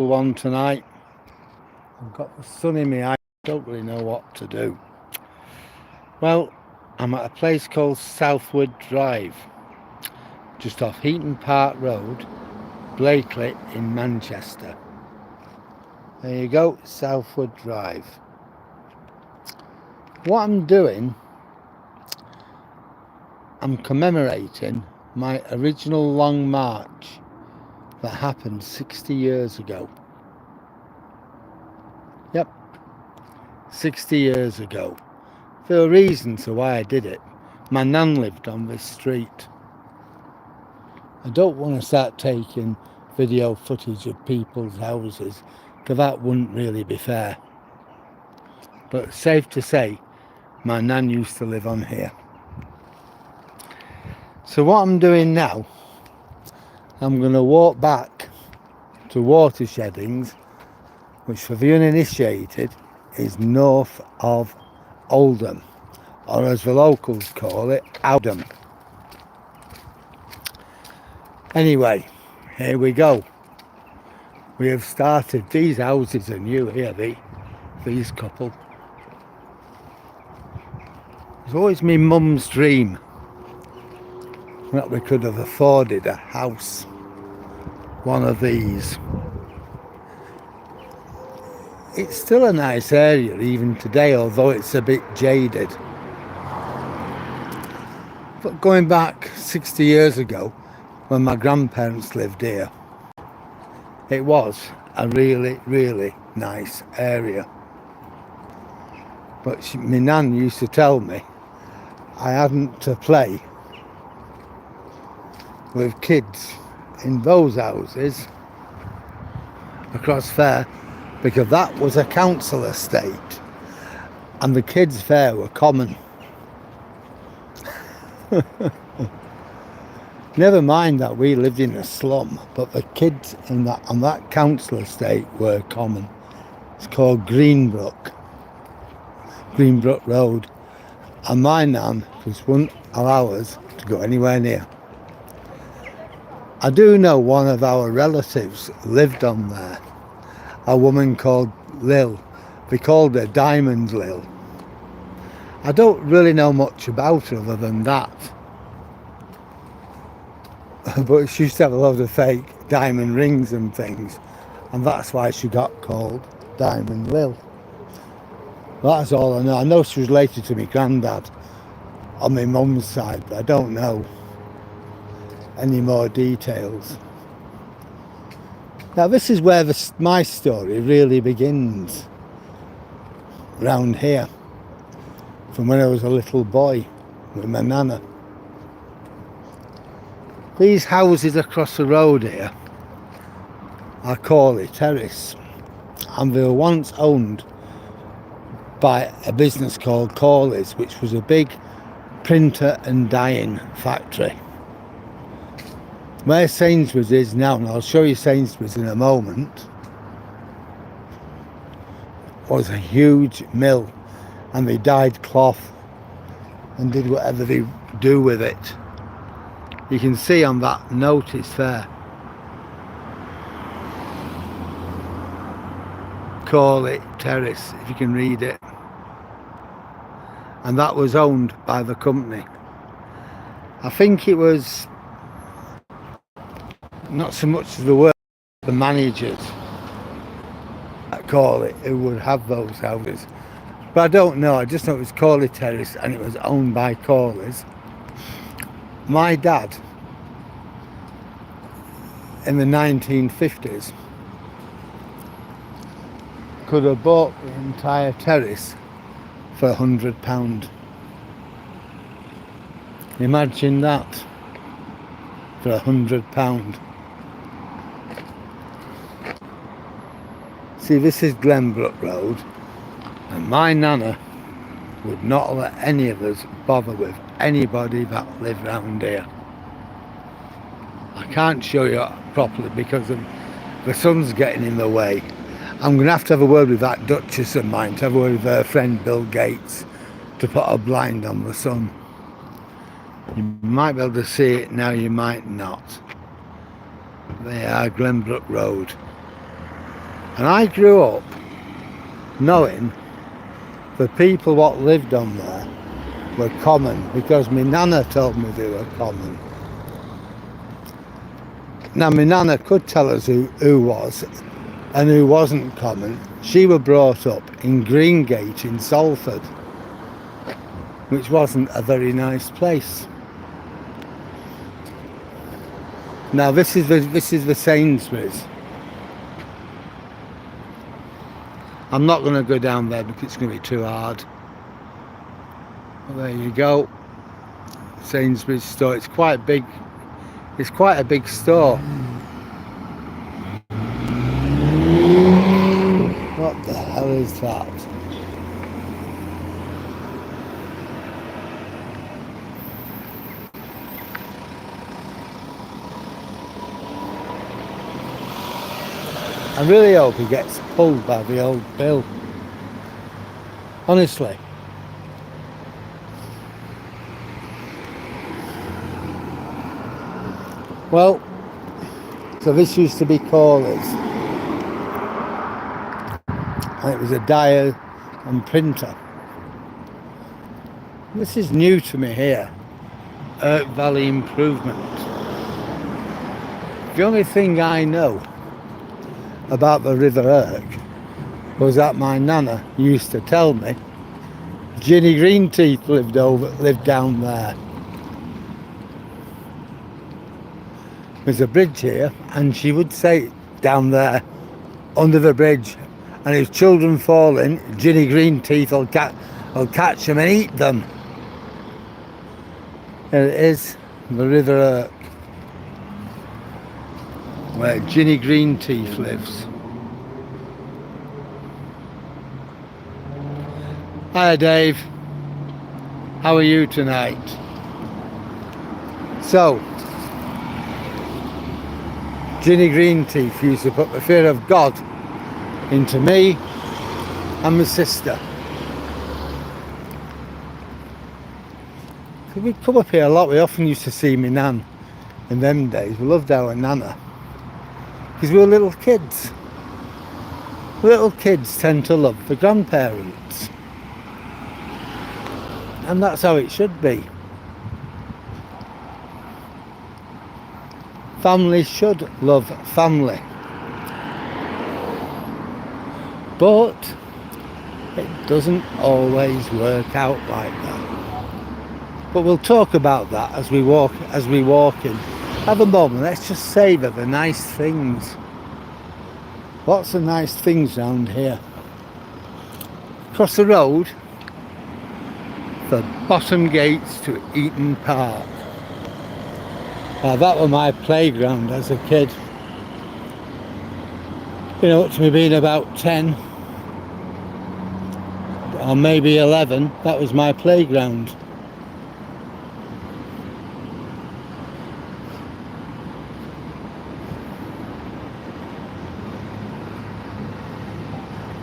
One tonight. I've got the sun in my eye. Don't really know what to do. Well, I'm at a place called Southwood Drive, just off Heaton Park Road, Blakely in Manchester. There you go, Southwood Drive. What I'm doing, I'm commemorating my original long march that happened 60 years ago. Yep, 60 years ago. There are reasons to why I did it. My nan lived on this street. I don't want to start taking video footage of people's houses, because that wouldn't really be fair. But it's safe to say, my nan used to live on here. So what I'm doing now, I'm going to walk back to Watersheddings, which for the uninitiated is north of Oldham, or as the locals call it, Oldham. Anyway, here we go. We have started. These houses are new here, these couple. It's always my mum's dream that we could have afforded a house, one of these. It's still a nice area even today, although it's a bit jaded. But going back 60 years ago, when my grandparents lived here, it was a really, really nice area. But my nan used to tell me I hadn't to play with kids in those houses across there, because that was a council estate and the kids there were common. Never mind that we lived in a slum, but the kids on that council estate were common. It's called Greenbrook Road, and my nan just wouldn't allow us to go anywhere near. I do know one of our relatives lived on there, a woman called Lil. They called her Diamond Lil. I don't really know much about her other than that. But she used to have a lot of fake diamond rings and things, and that's why she got called Diamond Lil. That's all I know. I know she was related to my granddad on my mum's side, but I don't know any more details. Now this is where my story really begins, round here, from when I was a little boy with my nana. These houses across the road here are Corley Terrace, and they were once owned by a business called Corley's, which was a big printer and dyeing factory. Where Sainsbury's is now, and I'll show you Sainsbury's in a moment, was a huge mill, and they dyed cloth and did whatever they do with it. You can see on that notice there, Corley Terrace, if you can read it. And that was owned by the company. I think it was not so much the work, the managers at Corley who would have those houses. But I don't know, I just know it was Corley Terrace and it was owned by Corley's. My dad, in the 1950s, could have bought the entire terrace for £100. Imagine that, for £100. See, this is Glenbrook Road, and my nana would not let any of us bother with anybody that lived round here. I can't show you properly because the sun's getting in the way. I'm going to have a word with that Duchess of mine, to have a word with her friend Bill Gates, to put a blind on the sun. You might be able to see it now, you might not. They are Glenbrook Road. And I grew up knowing the people what lived on there were common, because my nana told me they were common. Now my nana could tell us who was and who wasn't common. She was brought up in Greengate in Salford, which wasn't a very nice place. Now this is the Sainsbury's. I'm not going to go down there because it's going to be too hard. Well, there you go. Sainsbury's store. It's quite big. It's quite a big store. What the hell is that? I really hope he gets pulled by the old bill. Honestly. Well, so this used to be Corley's. And it was a dyer and printer. This is new to me here. Irk Valley Improvement. The only thing I know about the River Irk was that my nana used to tell me Ginny Greenteeth lived down there. There's a bridge here, and she would say down there under the bridge, and if children fall in, Ginny Greenteeth will catch them and eat them. Here it is, the River Irk, where Ginny Greenteeth lives. Hiya Dave, how are you tonight? So, Ginny Greenteeth used to put the fear of God into me and my sister. We'd come up here a lot. We often used to see my nan in them days. We loved our nana because we were little kids. Little kids tend to love the grandparents, and that's how it should be. Family should love family, but it doesn't always work out like that. But we'll talk about that as we walk in. At the moment, let's just savour the nice things. Lots of nice things round here. Across the road, the bottom gates to Heaton Park. Now that was my playground as a kid. You know, up to me being about 10 or maybe 11, that was my playground.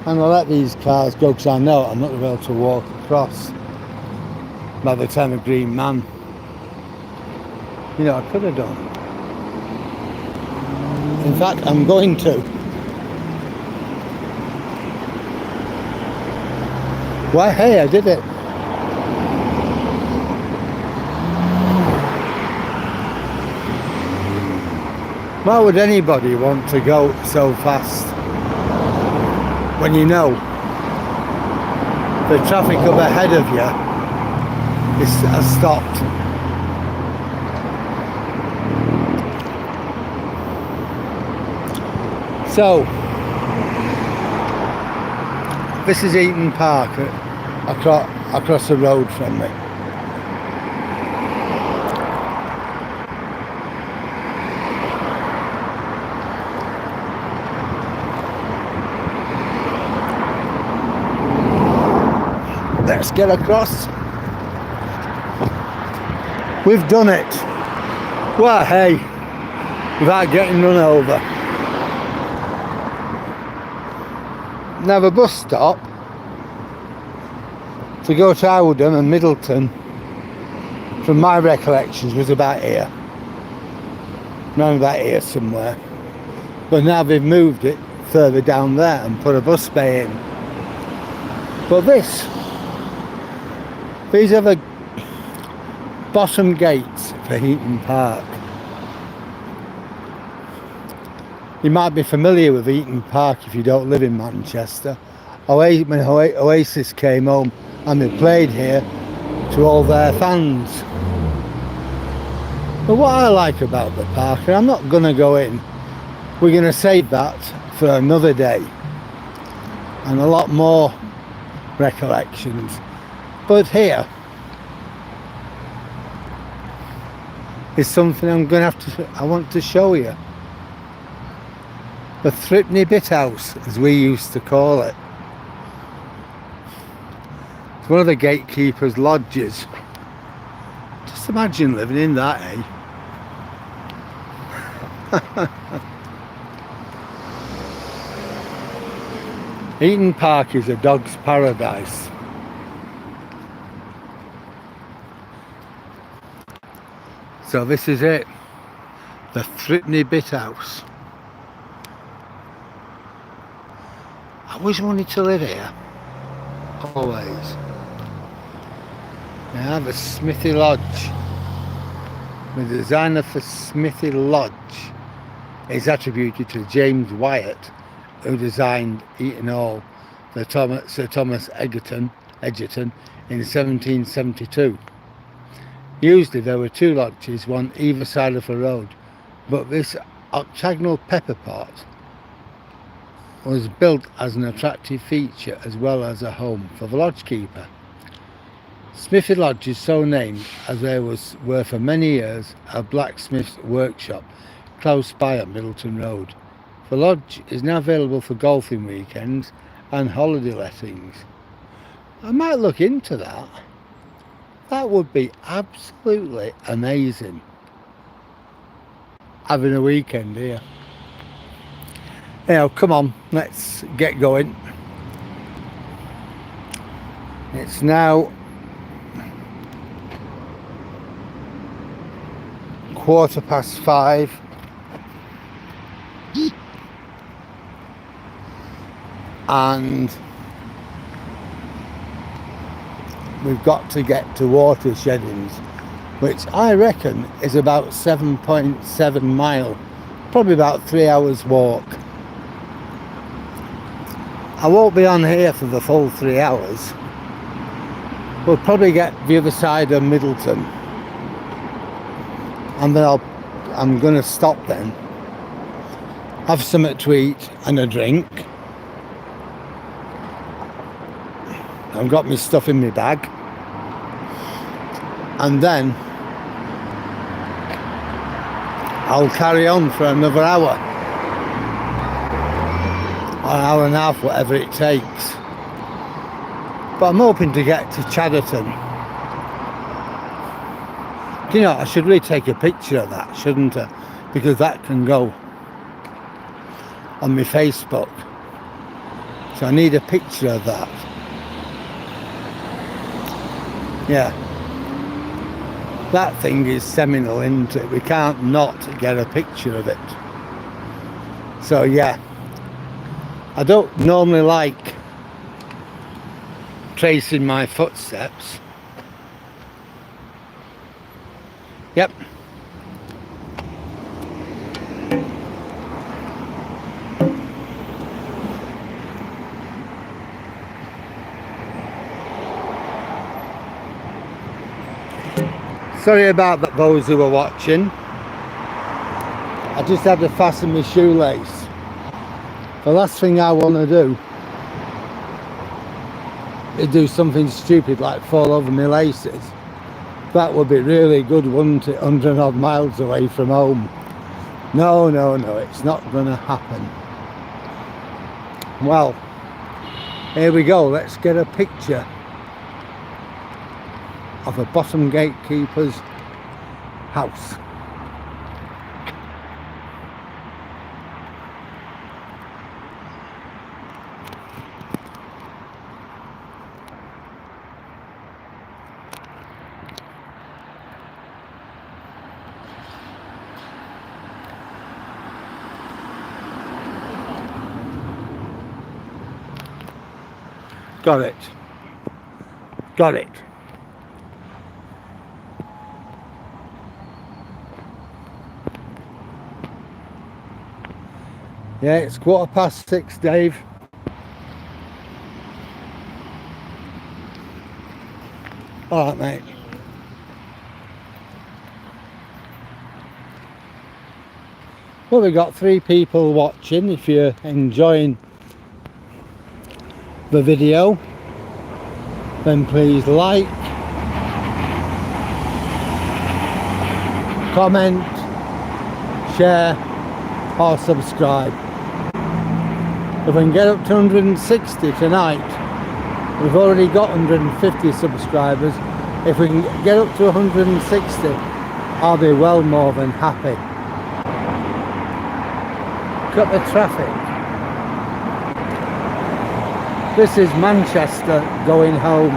And I'll let these cars go because I know I'm not going to be able to walk across by the time of Green Man. You know, I could have done. In fact, I'm going to. Why, hey, I did it. Why would anybody want to go so fast when you know the traffic up ahead of you has stopped? So, this is Heaton Park across the road from me. Let's get across. We've done it. Well, hey, without getting run over. Now the bus stop to go to Oldham and Middleton, from my recollections, was about here. Around about here somewhere. But now they've moved it further down there and put a bus bay in. But these are the bottom gates for Heaton Park. You might be familiar with Heaton Park if you don't live in Manchester. When Oasis came home and they played here to all their fans. But what I like about the park, and I'm not going to go in, we're going to save that for another day and a lot more recollections. But here is something I want to show you. The Threepenny Bit House, as we used to call it. It's one of the gatekeepers' lodges. Just imagine living in that, eh? Heaton Park is a dog's paradise. So this is it, the Threepenny Bit House. I always wanted to live here, always. Now the Smithy Lodge. The designer for Smithy Lodge is attributed to James Wyatt, who designed Heaton Hall for Sir Thomas Egerton in 1772. Usually there were two lodges, one either side of a road, but this octagonal pepper pot was built as an attractive feature as well as a home for the lodgekeeper. Smithy Lodge is so named as there were for many years a blacksmith's workshop close by on Middleton Road. The lodge is now available for golfing weekends and holiday lettings. I might look into that. That would be absolutely amazing. Having a weekend here. Now, come on, let's get going. It's now 5:15. And we've got to get to Watersheddings, which I reckon is about 7.7 miles, probably about 3 hours walk. I won't be on here for the full 3 hours. We'll probably get the other side of Middleton, and then I'm going to stop then, have something to eat and a drink. I've got my stuff in my bag, and then I'll carry on for another hour, or an hour and a half, whatever it takes. But I'm hoping to get to Chadderton. You know, I should really take a picture of that, shouldn't I? Because that can go on my Facebook. So I need a picture of that. Yeah, that thing is seminal, isn't it? We can't not get a picture of it. So yeah, I don't normally like tracing my footsteps. Yep. Sorry about that, those who were watching. I just had to fasten my shoelace. The last thing I want to do is do something stupid like fall over my laces. That would be really good, wouldn't it? 100 odd miles away from home. No, it's not going to happen. Well, here we go. Let's get a picture of a bottom gatekeeper's house. Got it. Got it. Yeah, it's 6:15, Dave. All right, mate. Well, we've got 3 people watching. If you're enjoying the video, then please like, comment, share or subscribe. If we can get up to 160 tonight, we've already got 150 subscribers. If we can get up to 160, I'll be well more than happy. Look at the traffic. This is Manchester going home.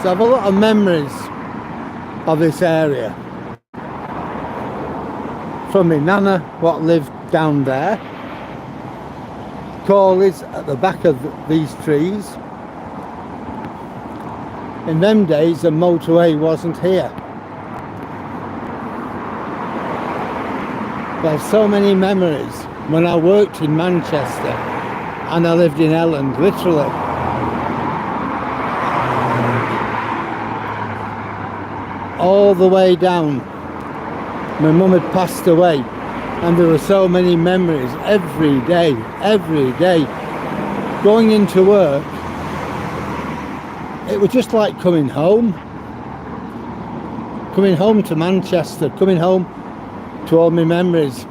So I have a lot of memories of this area. From my nana, what lived down there. Corley's at the back of these trees. In them days, the motorway wasn't here. There's so many memories when I worked in Manchester and I lived in Elland, literally. All the way down. My mum had passed away and there were so many memories every day. Going into work, it was just like coming home. Coming home to Manchester, coming home to all my memories.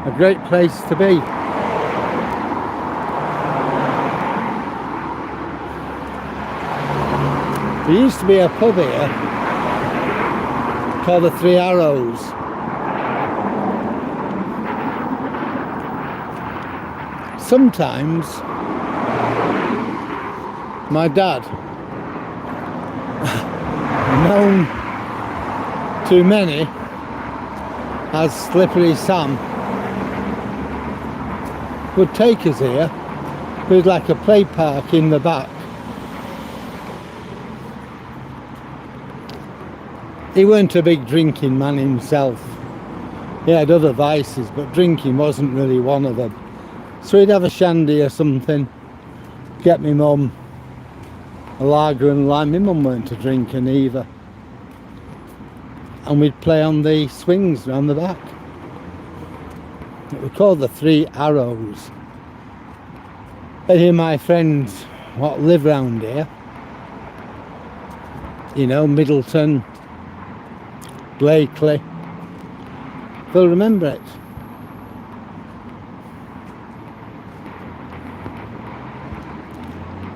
A great place to be. There used to be a pub here called the 3 Arrows. Sometimes my dad, known to many as Slippery Sam, would take us here. There's like a play park in the back. He weren't a big drinking man himself. He had other vices, but drinking wasn't really one of them. So he'd have a shandy or something, get me mum a lager and lime. My mum weren't a drinker either. And we'd play on the swings around the back. It was called the 3 Arrows. Any of my friends what live round here, you know, Middleton, Blakely, they'll remember it.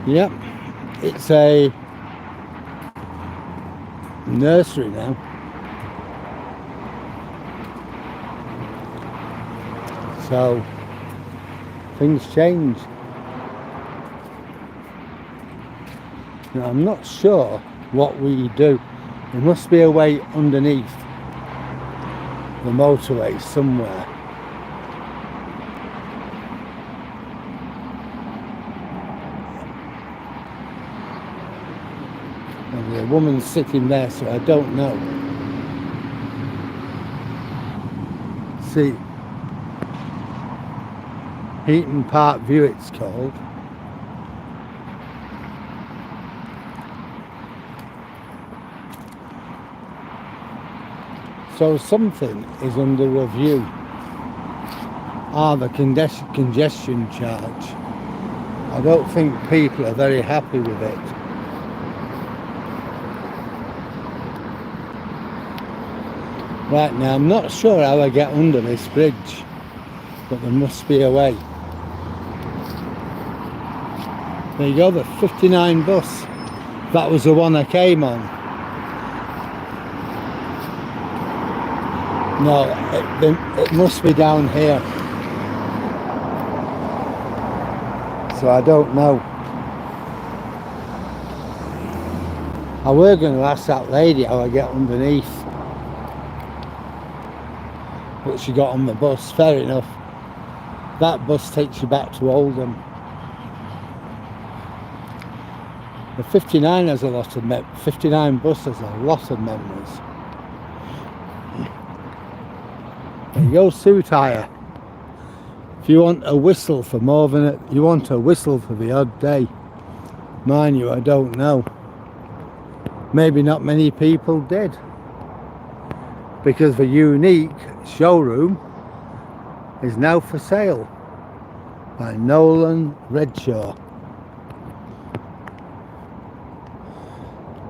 Yep, it's a nursery now. So things change. Now, I'm not sure what we do. There must be a way underneath the motorway somewhere. And the woman's sitting there, so I don't know. See, Heaton Park View it's called. So something is under review. The congestion charge. I don't think people are very happy with it. Right now, I'm not sure how I get under this bridge, but there must be a way. There you go, the 59 bus. That was the one I came on. No, it must be down here. So I don't know. I were going to ask that lady how I get underneath, but she got on the bus. Fair enough. That bus takes you back to Oldham. The 59 has a lot of 59 bus has a lot of memories. There you go, suit hire. If you want a whistle for more than you want a whistle for the odd day, mind you, I don't know. Maybe not many people did, because the unique showroom is now for sale by Nolan Redshaw.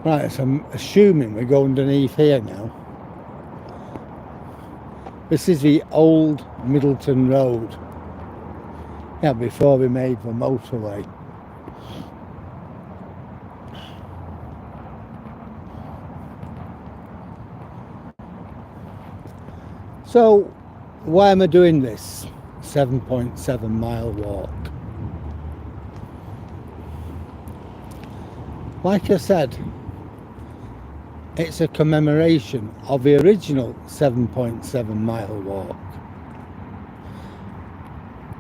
Right, so I'm assuming we go underneath here now. This is the old Middleton Road. Yeah, before we made the motorway. So, why am I doing this 7.7 mile walk? Like I said, it's a commemoration of the original 7.7 mile walk.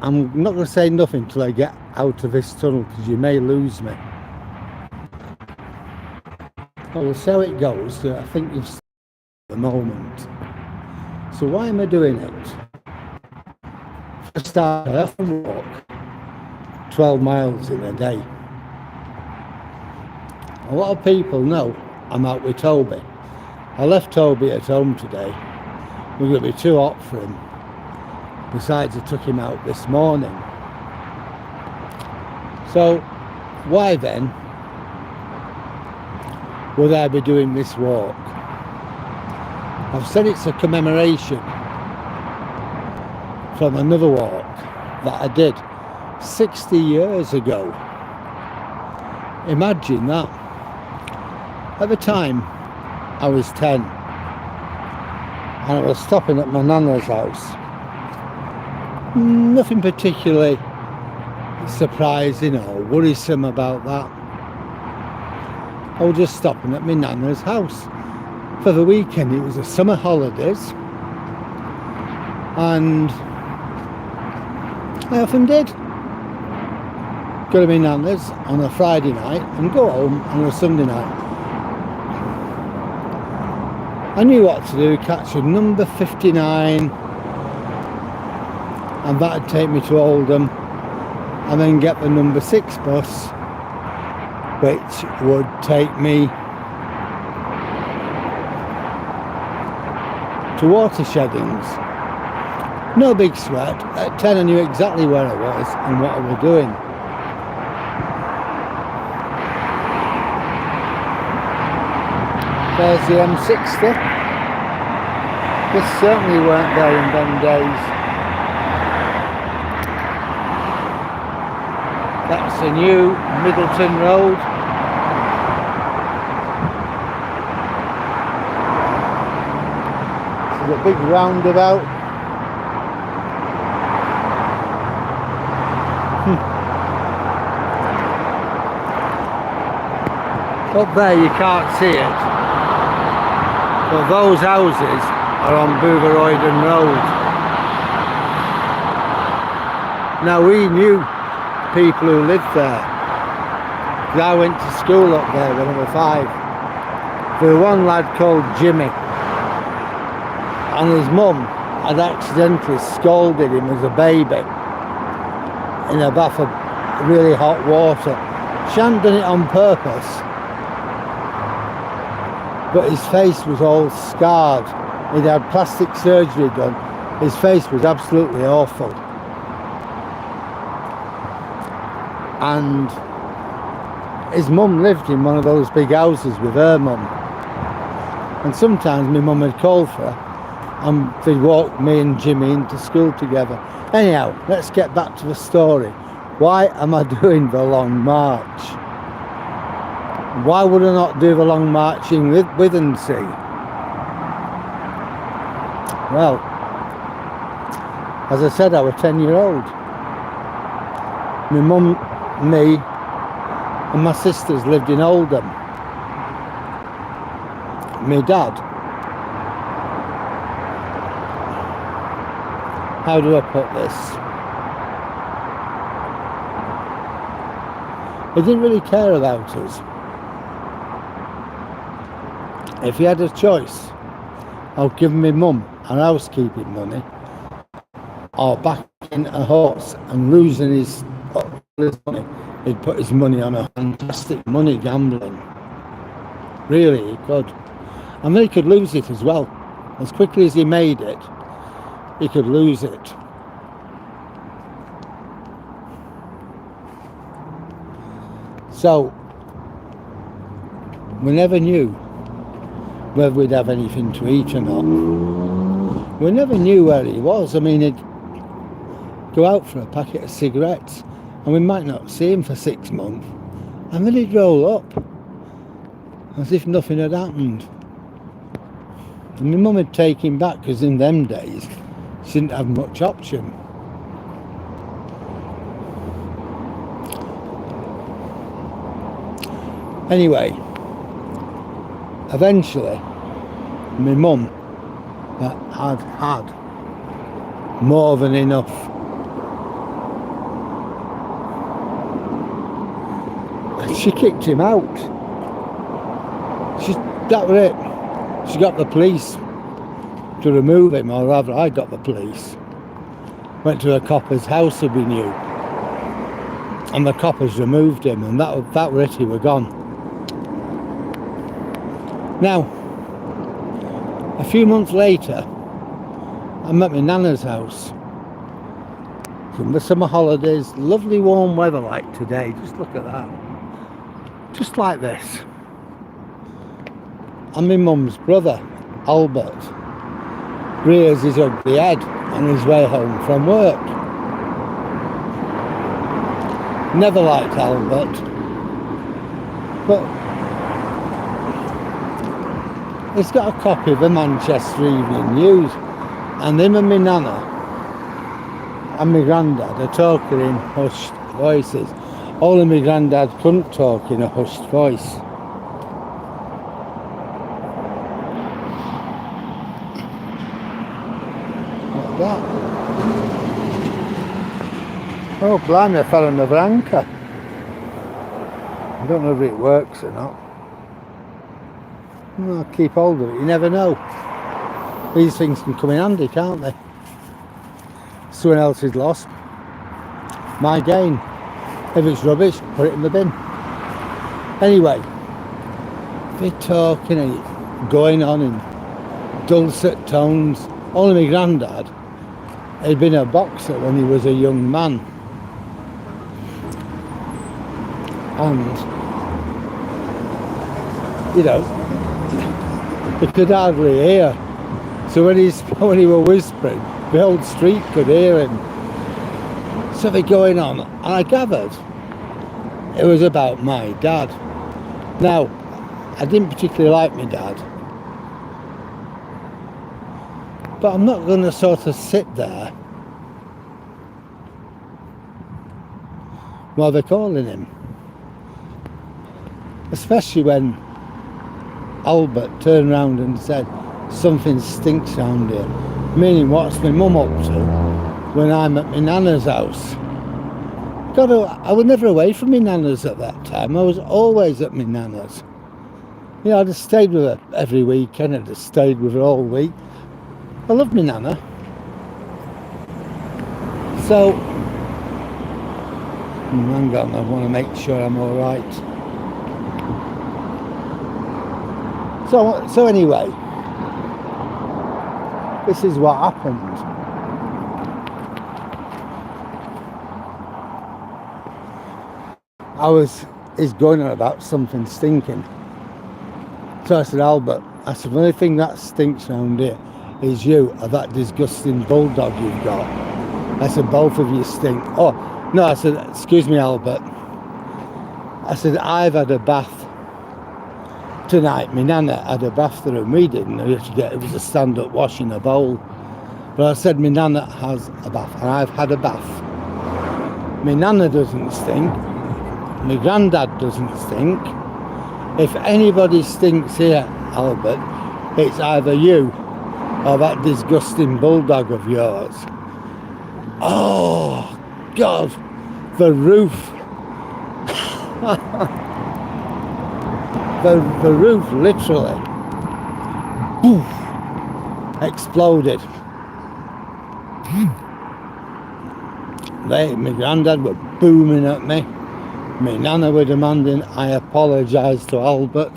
I'm not going to say nothing until I get out of this tunnel, because you may lose me. Well, we'll see how it goes. I think you've seen at the moment. So why am I doing it? For a start, I often walk 12 miles in a day. A lot of people know I'm out with Toby. I left Toby at home today. We're going to be too hot for him. Besides, I took him out this morning. So, why then would I be doing this walk? I've said it's a commemoration from another walk that I did 60 years ago. Imagine that. At the time, I was 10 and I was stopping at my nana's house. Nothing particularly surprising or worrisome about that. I was just stopping at my nana's house for the weekend. It was the summer holidays, and I often did go to my nana's on a Friday night and go home on a Sunday night. I knew what to do, catch a number 59, and that'd take me to Oldham, and then get the number 6 bus, which would take me to Watersheddings. No big sweat. At 10 I knew exactly where I was and what I was doing. There's the M60. This certainly weren't there in them days. That's the new Middleton Road. This is a big roundabout. Up there you can't see it, but those houses are on Boothroydon Road. Now, we knew people who lived there. I went to school up there when I was 5. There was one lad called Jimmy, and his mum had accidentally scalded him as a baby in a bath of really hot water. She hadn't done it on purpose, but his face was all scarred. He'd had plastic surgery done. His face was absolutely awful. And his mum lived in one of those big houses with her mum. And sometimes my mum would call for her, and they'd walk me and Jimmy into school together. Anyhow, let's get back to the story. Why am I doing the long march? Why would I not do the long march in Withensea? Well, as I said, I was 10-year-old. My mum, me and my sisters lived in Oldham. my dad, how do I put this? He didn't really care about us. If he had a choice of giving my mum her housekeeping money or backing a horse and losing his money, he'd put his money on a fantastic money gambling. Really, he could. And then he could lose it as well. As quickly as he made it, he could lose it. So, we never knew whether we'd have anything to eat or not. We never knew where he was. I mean, he'd go out for a packet of cigarettes and we might not see him for 6 months, and then he'd roll up as if nothing had happened. And my mum would take him back, because in them days she didn't have much option. Anyway, eventually my mum had had more than enough. And she kicked him out. That was it. She got the police to remove him, or rather I got the police. Went to a copper's house that we knew, and the coppers removed him, and that was it, he was gone. Now, a few months later, I'm at my nana's house. From the summer holidays, lovely warm weather like today, just look at that. Just like this. And my mum's brother, Albert, rears his ugly head on his way home from work. Never liked Albert, but he's got a copy of the Manchester Evening News, and him and my nana and my granddad are talking in hushed voices. Only my granddad couldn't talk in a hushed voice. Like that. Oh, blimey, I fell on another anchor. I don't know if it works or not. I'll keep hold of it, you never know. These things can come in handy, can't they? Someone else's loss, my gain. If it's rubbish, put it in the bin. Anyway, they're talking and going on in dulcet tones. Only my granddad had been a boxer when he was a young man. And, you know, he could hardly hear. So when he was whispering, the whole street could hear him. So they're going on, and I gathered it was about my dad. Now, I didn't particularly like my dad, but I'm not going to sort of sit there while they're calling him. Especially when Albert turned round and said, something stinks round here. Meaning, what's my mum up to when I'm at my nana's house? God, I was never away from my nana's at that time. I was always at my nana's. You know, I'd have stayed with her every weekend. I'd have stayed with her all week. I love my nana. So, hang on, I want to make sure I'm all right. So anyway, this is what happened. He's going on about something stinking. So I said, Albert, the only thing that stinks around here is you, or that disgusting bulldog you've got. I said, both of you stink. Oh, no, I said, excuse me, Albert. I said, I've had a bath tonight. My nana had a bathroom. We didn't. It was a stand-up wash in a bowl. But I said, my nana has a bath, and I've had a bath. My nana doesn't stink. My granddad doesn't stink. If anybody stinks here, Albert, it's either you or that disgusting bulldog of yours. Oh, God, the roof. the roof literally poof, exploded. My granddad were booming at me. My nana were demanding I apologise to Albert.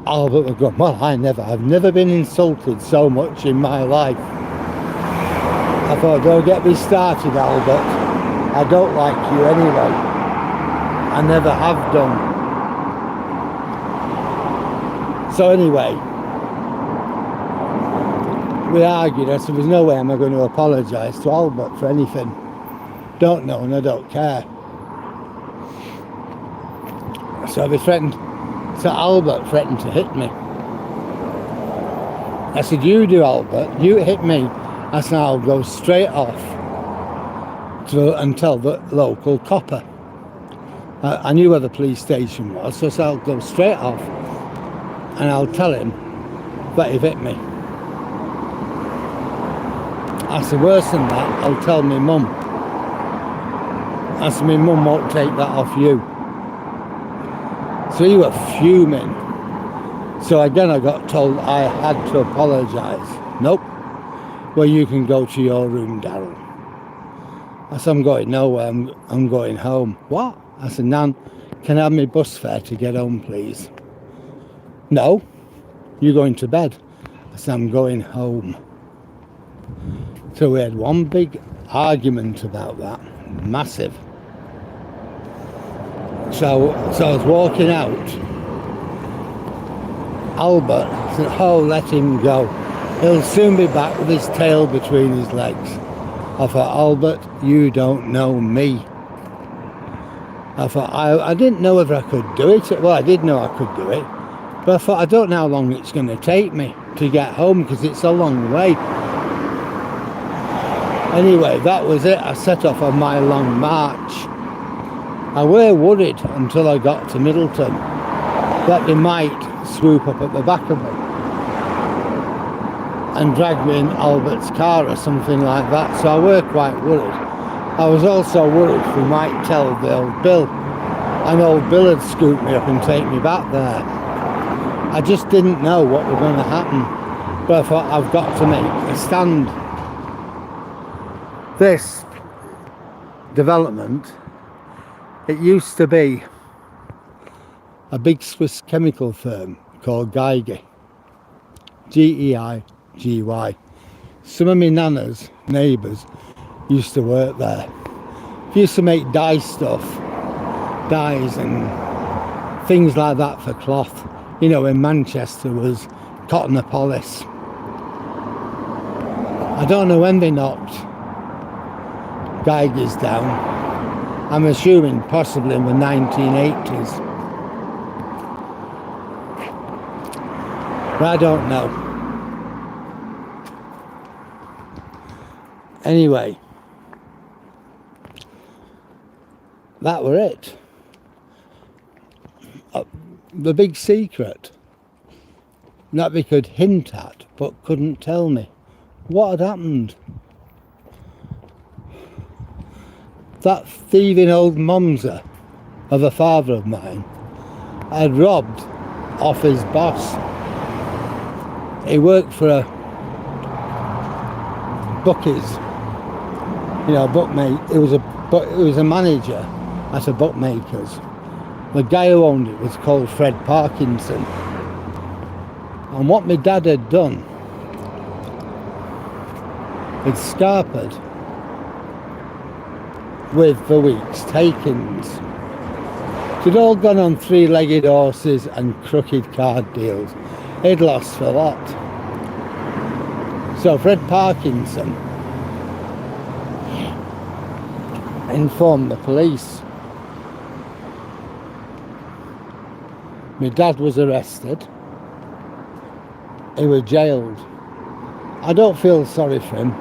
Albert would go, well, I've never been insulted so much in my life. I thought, don't get me started, Albert. I don't like you anyway. I never have done. So anyway, we argued. I said, there's no way am I going to apologise to Albert for anything. Don't know and I don't care. So they threatened, so Albert threatened to hit me. I said, you do, Albert, you hit me. I said, I'll go straight off and tell the local copper. I knew where the police station was, so I said, I'll go straight off and I'll tell him that he hit me. I said, worse than that, I'll tell my mum. I said, my mum won't take that off you. So he was fuming. So again, I got told I had to apologise. Nope. Well, you can go to your room, Darryl. I said, I'm going nowhere, I'm going home. What? I said, Nan, can I have my bus fare to get home, please? No, you're going to bed. I said, I'm going home. So we had one big argument about that, massive. So I was walking out. Albert said, oh, let him go. He'll soon be back with his tail between his legs. I thought, Albert, you don't know me. I thought, I didn't know whether I could do it. Well, I did know I could do it. But I thought, I don't know how long it's going to take me to get home because it's a long way. Anyway, that was it. I set off on my long march. I were worried until I got to Middleton that they might swoop up at the back of me and drag me in Albert's car or something like that. So I were quite worried. I was also worried we might tell the old Bill, and old Bill had scooped me up and take me back there. I just didn't know what was going to happen, but I thought I've got to make a stand. This development, it used to be a big Swiss chemical firm called Geigy, G-E-I-G-Y. Some of my nana's neighbours used to work there. They used to make dyes and things like that for cloth. You know, in Manchester was Cottonopolis. I don't know when they knocked Geiger's down. I'm assuming possibly in the 1980s. But I don't know. Anyway, that were it. The big secret that they could hint at but couldn't tell me. What had happened? That thieving old mumser of a father of mine had robbed off his boss. He worked for a bookies, you know, bookmate. It was a manager at a bookmaker's. The guy who owned it was called Fred Parkinson. And what my dad had done, he'd scarpered with the week's takings. They'd all gone on three-legged horses and crooked card deals. He'd lost for a lot. So Fred Parkinson informed the police. My dad was arrested. He was jailed. I don't feel sorry for him.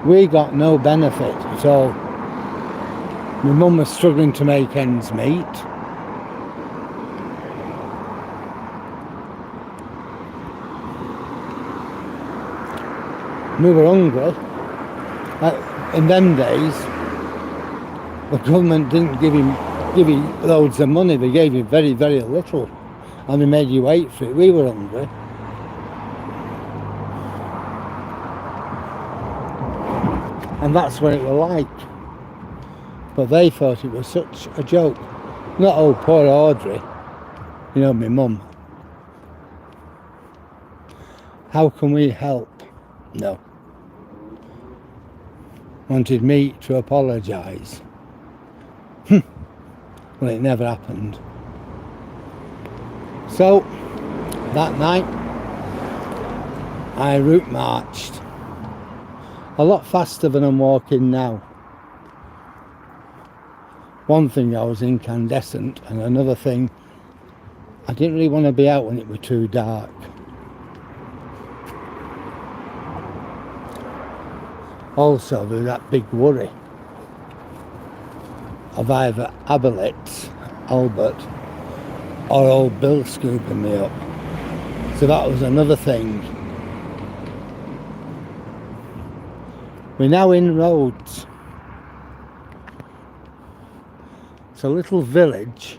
We got no benefit at all. My mum was struggling to make ends meet. We were hungry. In them days, the government didn't give you loads of money. They gave you very, very little, and they made you wait for it. We were hungry. And that's what it was like. But they thought it was such a joke. Not old poor Audrey, you know, my mum. How can we help? No. Wanted me to apologise. Well, it never happened. So, that night, I route marched. A lot faster than I'm walking now. One thing, I was incandescent, and another thing, I didn't really want to be out when it was too dark. Also, there's that big worry of either Albert, or old Bill scooping me up. So that was another thing. We're now in Rhodes. It's a little village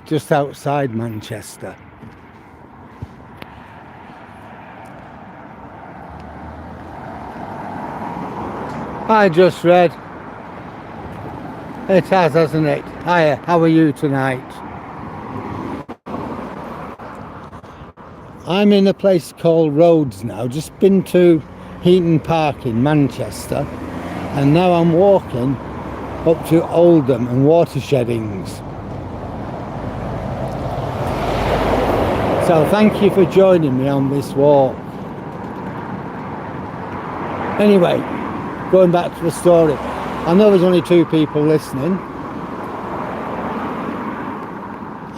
just outside Manchester. I just read. It has, hasn't it? Hiya, how are you tonight? I'm in a place called Rhodes now. Just been to Heaton Park in Manchester, and now I'm walking up to Oldham and Watersheddings. So thank you for joining me on this walk. Anyway, going back to the story. I know there's only 2 people listening.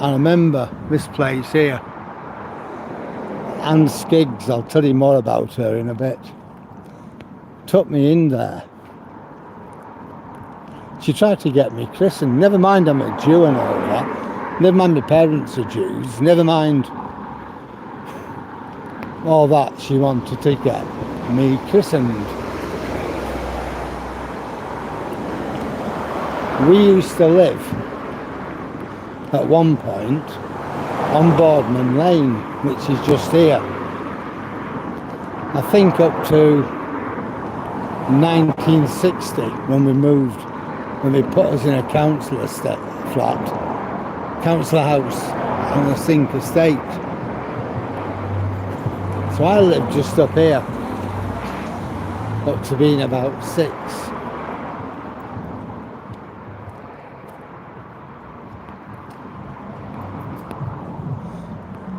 I remember this place here. Anne Skiggs, I'll tell you more about her in a bit. Took me in there. She tried to get me christened. Never mind I'm a Jew and all that. Never mind my parents are Jews. Never mind all that. She wanted to get me christened. We used to live at one point on Boardman Lane, which is just here. I think up to 1960 when we moved, when they put us in a council council house on the Sink estate. So I lived just up here, up to being about 6.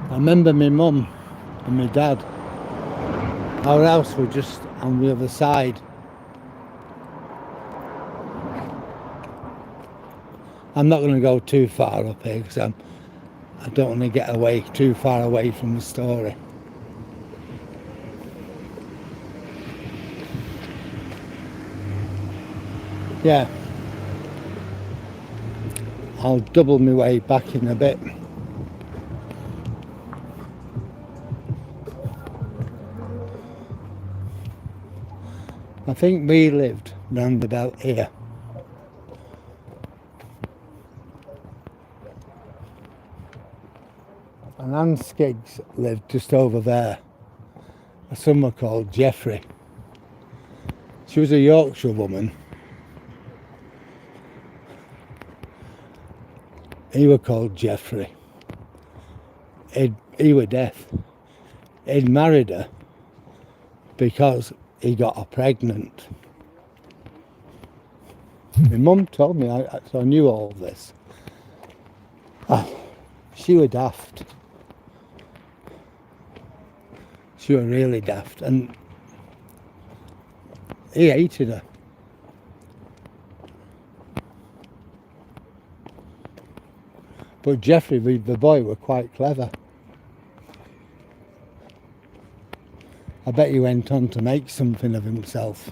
I remember my mum and my dad. Our house was just on the other side. I'm not going to go too far up here because I don't want to get away too far away from the story. Yeah, I'll double my way back in a bit. I think we lived round about here. And Anne Skiggs lived just over there. A son called Geoffrey. She was a Yorkshire woman. He was called Geoffrey. He was deaf. He'd married her because he got her pregnant. My mum told me, so I knew all this. She was daft. She was really daft, and he hated her. But Geoffrey, the boy, was quite clever. I bet he went on to make something of himself.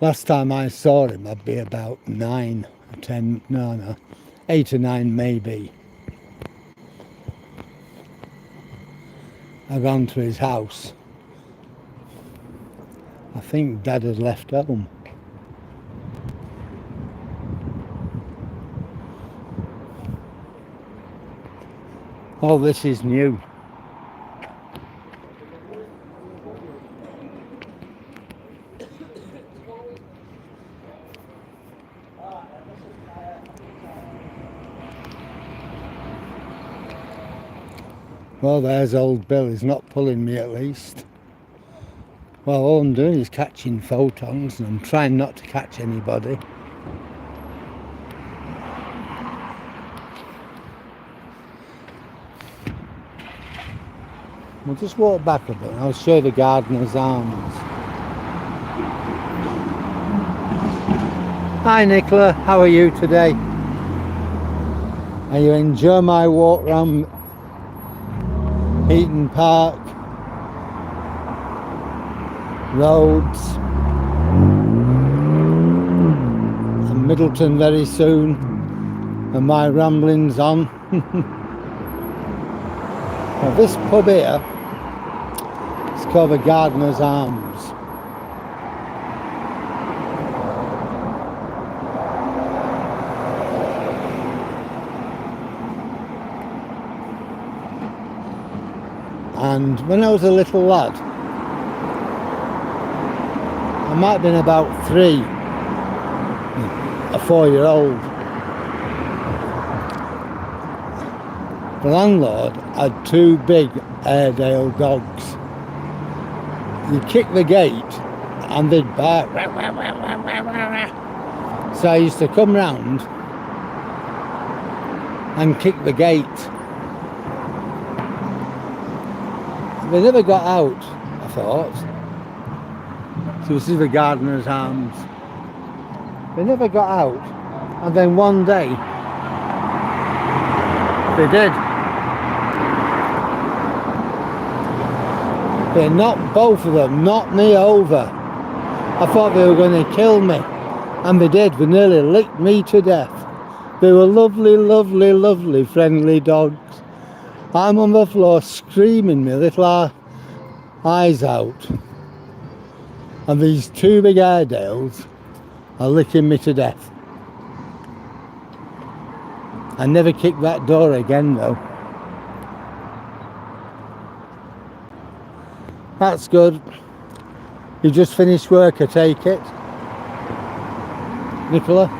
Last time I saw him, I'd be about 9 or 10, no, 8 or 9 maybe. I gone to his house. I think Dad had left home. Oh, this is new. Well, there's old Bill. He's not pulling me at least. Well, all I'm doing is catching photons and I'm trying not to catch anybody. We'll just walk back a bit and I'll show you the Gardener's Arms. Hi Nicola, how are you today? Are you enjoying my walk around Heaton Park? Roads and Middleton very soon, and my ramblings on. Now this pub here is called the Gardener's Arms. And when I was a little lad, I might have been about 3, a 4-year-old. The landlord had 2 big Airedale dogs. You kick the gate and they'd bark. So I used to come round and kick the gate. They never got out, I thought. So this is the Gardener's Arms. They never got out, and then one day they did. They knocked both of them, knocked me over. I thought they were going to kill me, and they did. They nearly licked me to death. They were lovely, lovely, lovely, friendly dogs. I'm on the floor screaming my little eyes out. And these 2 big Airedales are licking me to death. I never kicked that door again though. That's good. You just finished work, I take it, Nicola?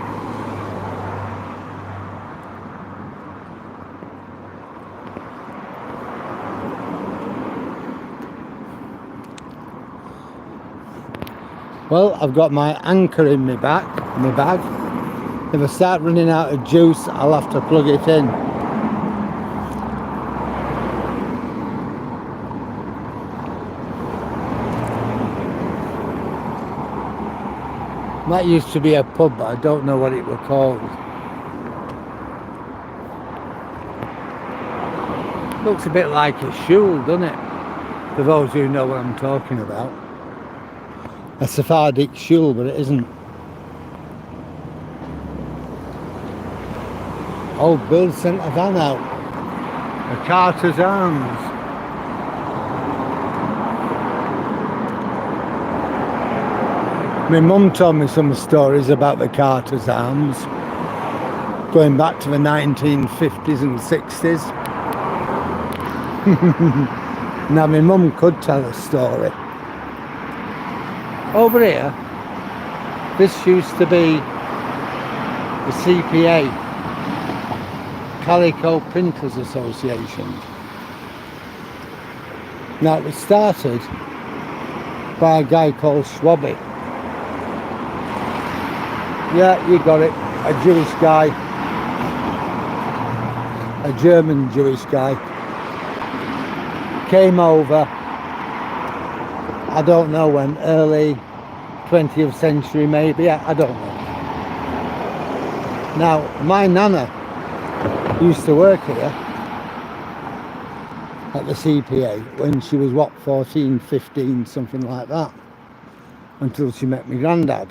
Well, I've got my anchor in my bag. If I start running out of juice, I'll have to plug it in. That used to be a pub, but I don't know what it was called. Looks a bit like a shul, doesn't it? For those who know what I'm talking about. A Sephardic shul, but it isn't. Old Bill sent a van out. The Carter's Arms. My mum told me some stories about the Carter's Arms, going back to the 1950s and 60s. Now my mum could tell a story. Over here, this used to be the CPA, Calico Printers Association. Now it was started by a guy called Schwabe. Yeah, you got it, a Jewish guy, a German Jewish guy, came over, I don't know when, early 20th century maybe, I don't know. Now, my nana used to work here at the CPA when she was, what, 14, 15, something like that, until she met my granddad.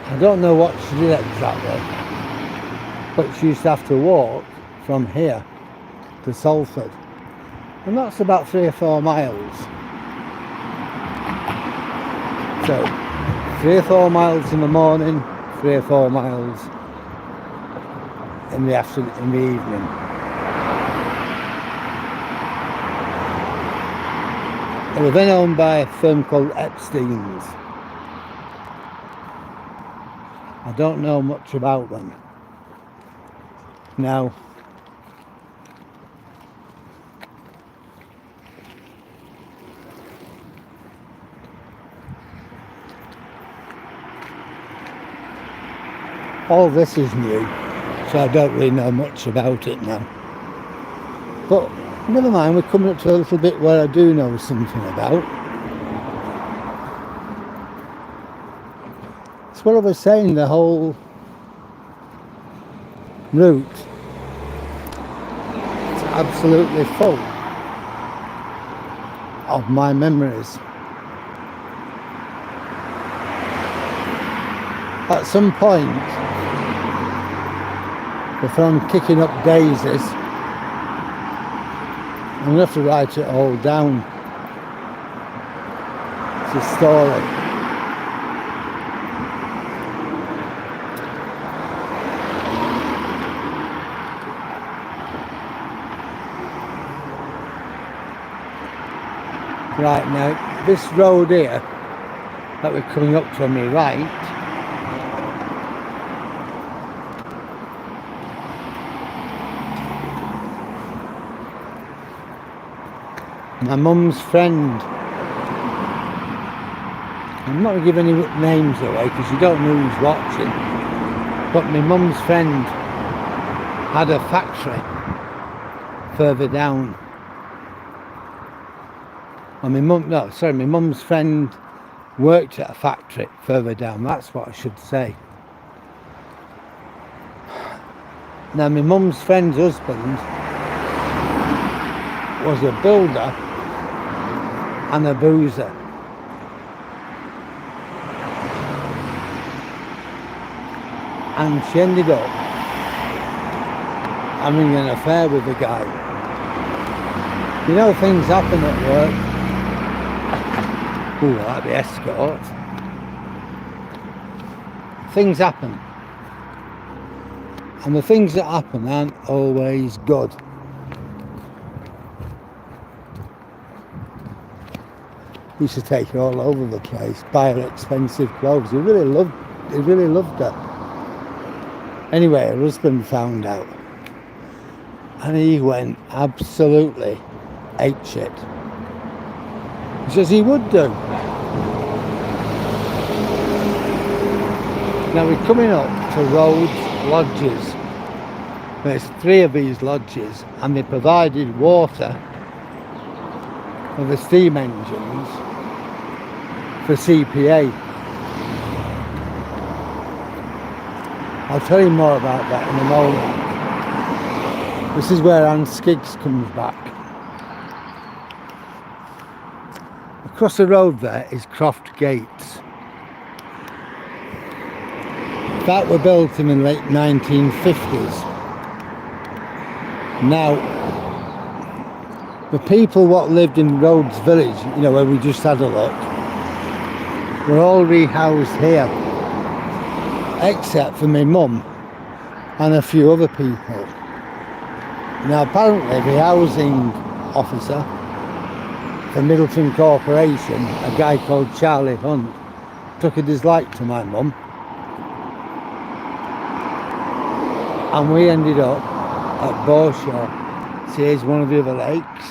I don't know what she did exactly, but she used to have to walk from here to Salford, and that's about 3 or 4 miles. So 3 or 4 miles in the morning, 3 or 4 miles in the afternoon, in the evening. They were then owned by a firm called Epstein's. I don't know much about them. Now, all this is new, so I don't really know much about it now. But never mind, we're coming up to a little bit where I do know something about. It's what I was saying, the whole route is absolutely full of my memories. At some point, if I'm kicking up daisies, I'm going to have to write it all down. It's a story. Right, now, this road here that we're coming up to on my right, my mum's friend, I'm not going to give any names away because you don't know who's watching, but my mum's friend had a factory further down. Or my mum's friend worked at a factory further down, that's what I should say. Now, my mum's friend's husband was a builder and a boozer. And she ended up having an affair with the guy. You know, things happen at work. Ooh, like the escort. Things happen. And the things that happen aren't always good. He used to take her all over the place, buy her expensive clothes. He really loved her. Anyway, her husband found out. And he went absolutely apeshit. Just as he would do. Now we're coming up to Rhodes Lodges. There's 3 of these lodges and they provided water for the steam engines for CPA. I'll tell you more about that in a moment. This is where Anne Skiggs comes back. Across the road there is Croft Gates. That were built in the late 1950s. Now, the people what lived in Rhodes Village, you know, where we just had a look, were all rehoused here, except for my mum and a few other people. Now, apparently the housing officer for Middleton Corporation, a guy called Charlie Hunt, took a dislike to my mum, and we ended up at Borshaw. See, here's one of the other lakes.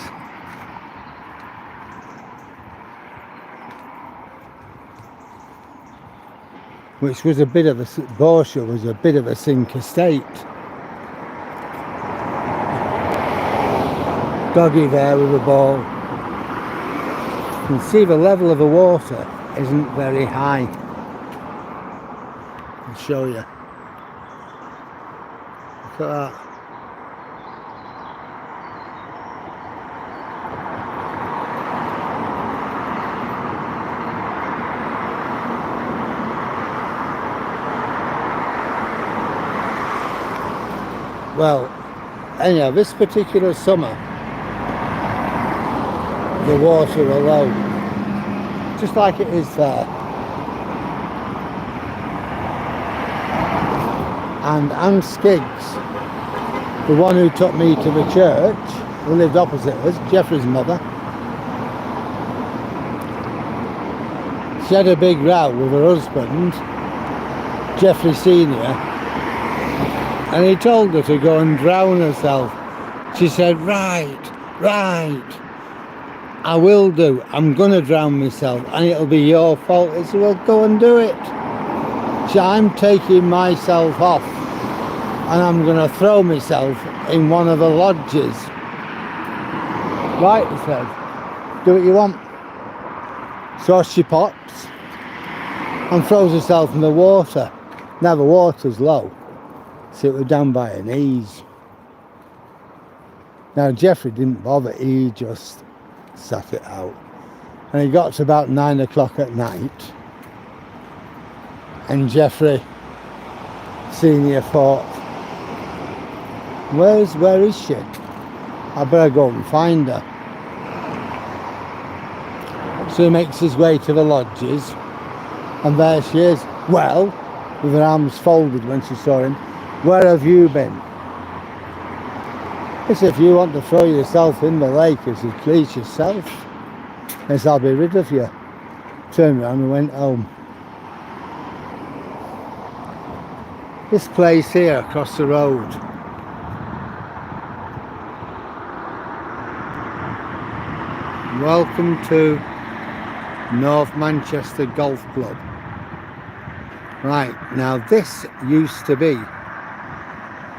Which was a bit of a, Borshaw was a bit of a sink estate. Doggy there with a ball. You can see the level of the water isn't very high. I'll show you. Look at that. Well, anyhow, this particular summer, the water were low, just like it is there. And Anne Skiggs, the one who took me to the church, who lived opposite us, Jeffrey's mother, she had a big row with her husband, Jeffrey Senior, and he told her to go and drown herself. She said, right, I will do. I'm going to drown myself and it'll be your fault. He said, well, go and do it. So I'm taking myself off and I'm going to throw myself in one of the lodges. Right, he said, do what you want. So she pops and throws herself in the water. Now the water's low, so it was down by her knees. Now Jeffrey didn't bother, he just sat it out. And he got to about 9 o'clock at night, and Jeffrey Senior thought, where is she? I better go and find her. So he makes his way to the lodges, and there she is. Well, with her arms folded when she saw him, where have you been? He said, if you want to throw yourself in the lake, he said, please yourself. He said, I'll be rid of you. Turned around and went home. This place here across the road, welcome to North Manchester Golf Club. Right, now this used to be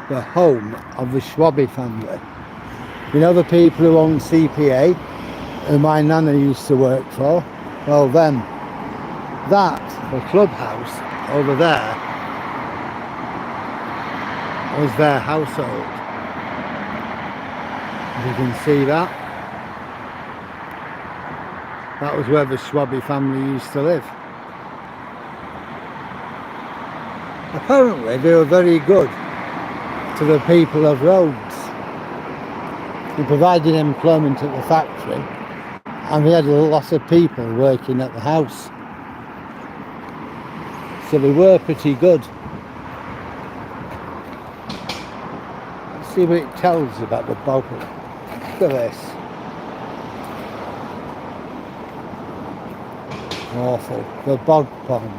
the home of the Schwabe family. You know the people who own CPA, who my nana used to work for? Well then, that, the clubhouse over there, was their household. If you can see that. That was where the Schwabe family used to live. Apparently they were very good to the people of Rhodes. They provided employment at the factory, and we had a lot of people working at the house. So they were pretty good. Let's see what it tells us about the bog. Look at this. Awful. The bog pond.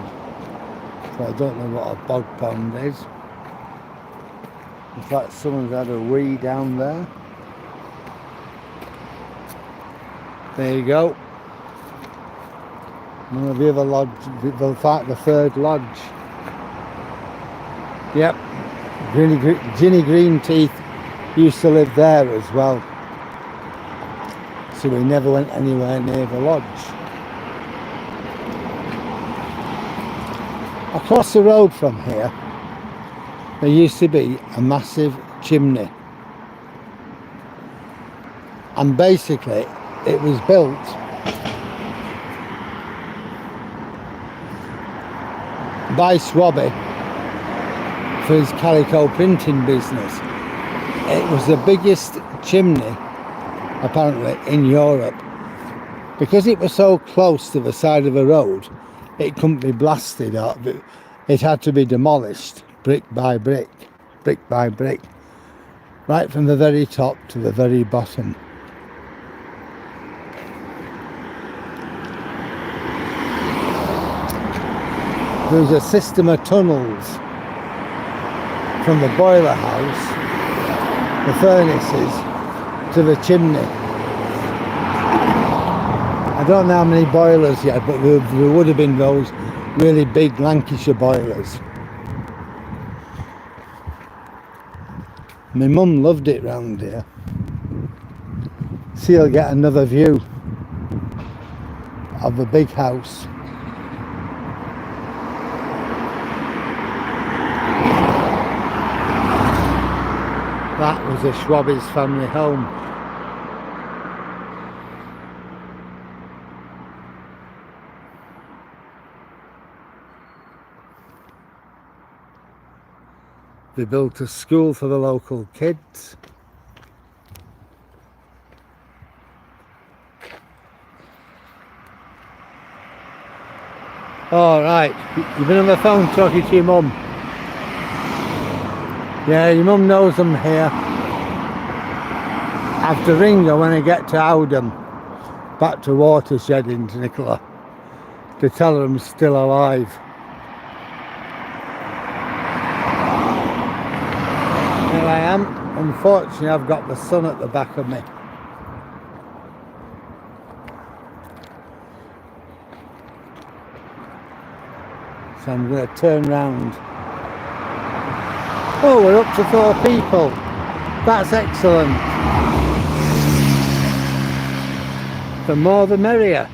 So I don't know what a bog pond is. In fact, someone's had a wee down there. There you go. One of the other lodge, the third lodge. Yep. Ginny Greenteeth used to live there as well. So we never went anywhere near the lodge. Across the road from here, there used to be a massive chimney. And basically, it was built by Schwabe for his calico printing business. It was the biggest chimney, apparently, in Europe. Because it was so close to the side of the road, it couldn't be blasted up. It had to be demolished, brick by brick, right from the very top to the very bottom. There was a system of tunnels from the boiler house, the furnaces, to the chimney. I don't know how many boilers yet, but there would have been those really big Lancashire boilers. My mum loved it round here. So you'll get another view of the big house. That was the Schwabe's family home. They built a school for the local kids. All right, you've been on the phone talking to your mum. Yeah, your mum knows I'm here. I have to ring her when I get to Oldham, back to Watershed into Nicola, to tell her I'm still alive. Here I am. Unfortunately, I've got the sun at the back of me. So I'm going to turn round. Oh, we're up to 4 people. That's excellent. The more the merrier.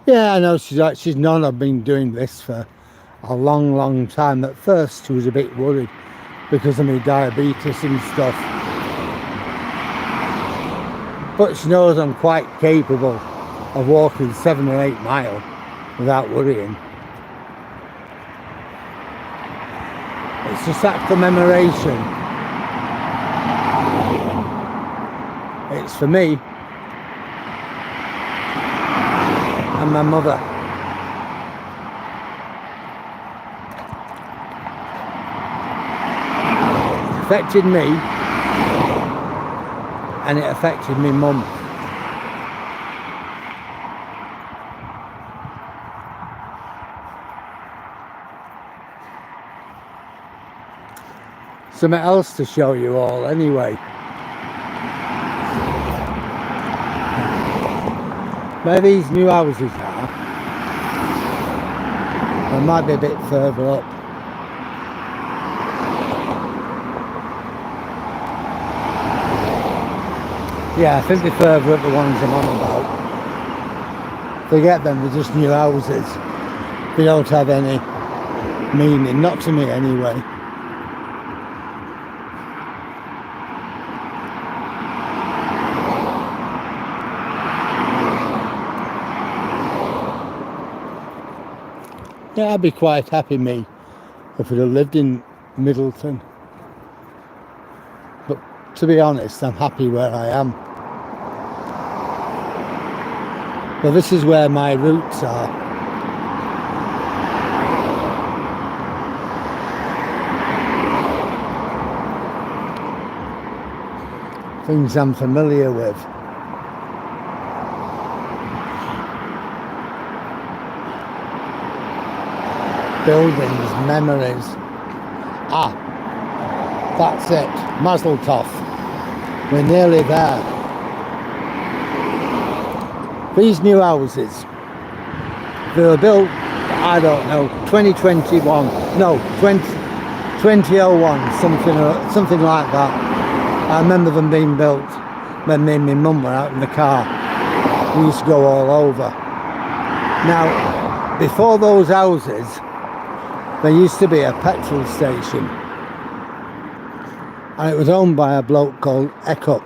Yeah, I know she's known I've been doing this for a long time. At first she was a bit worried because of my diabetes and stuff. But she knows I'm quite capable of walking 7 or 8 miles without worrying. It's just that commemoration. It's for me and my mother. It affected me and it affected me mum. Something else to show you all anyway. Where these new houses are, they might be a bit further up. Yeah, I think they're further up, the ones I'm on about. Forget them, they're just new houses. They don't have any meaning, not to me anyway. Yeah, I'd be quite happy, me, if I'd have lived in Middleton. But to be honest, I'm happy where I am. Well, this is where my roots are. Things I'm familiar with. Buildings, memories. Ah, that's it. Mazel tov. We're nearly there. These new houses, they were built, I don't know, 2021, no, 2001, something like that. I remember them being built when me and my mum were out in the car. We used to go all over. Now, before those houses, there used to be a petrol station, and it was owned by a bloke called Eccup,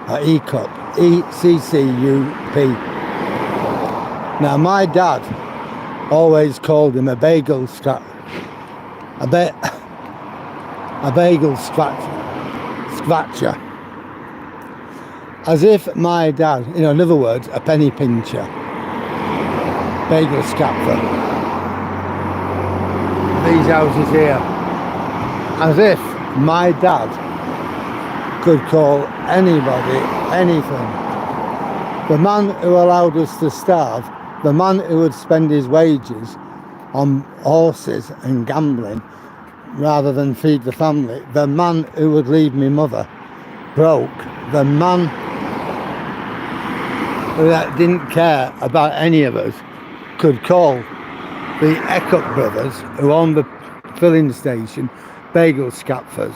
or Ecup, E-C-C-U-P. Now my dad always called him a bagel scratcher, as if my dad, in other words, a penny pincher, bagel scratcher. These houses here, as if my dad could call anybody anything. The man who allowed us to starve, the man who would spend his wages on horses and gambling rather than feed the family, the man who would leave me mother broke, the man that didn't care about any of us could call the Eccup brothers, who owned the filling station, bagel scaffers.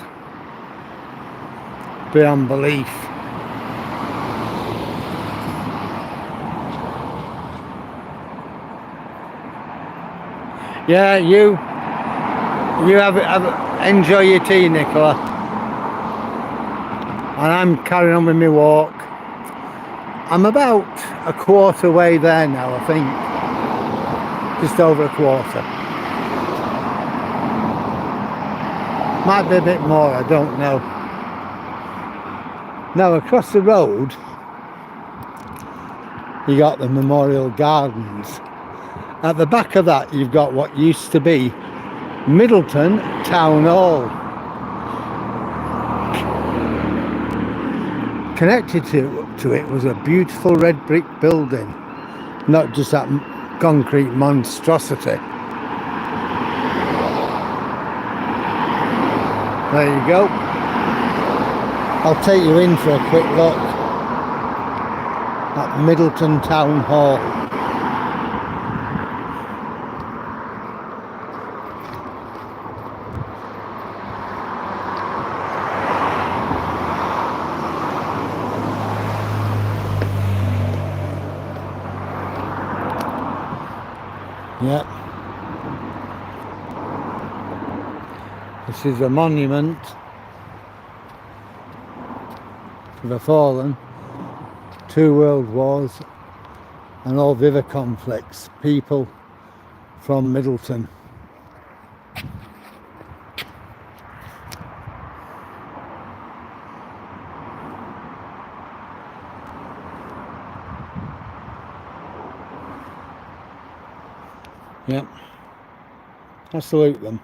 Beyond belief. Yeah, you have enjoy your tea, Nicola. And I'm carrying on with my walk. I'm about a quarter way there now, I think. Just over a quarter. Might be a bit more, I don't know. Now across the road You got the Memorial Gardens. At the back of that, you've got what used to be Middleton Town Hall. Connected to it was a beautiful red brick building, not just that concrete monstrosity. There you go. I'll take you in for a quick look at Middleton Town Hall. Yep. This is a monument to the fallen, 2 world wars and all the other conflicts, people from Middleton. Yep, I salute them.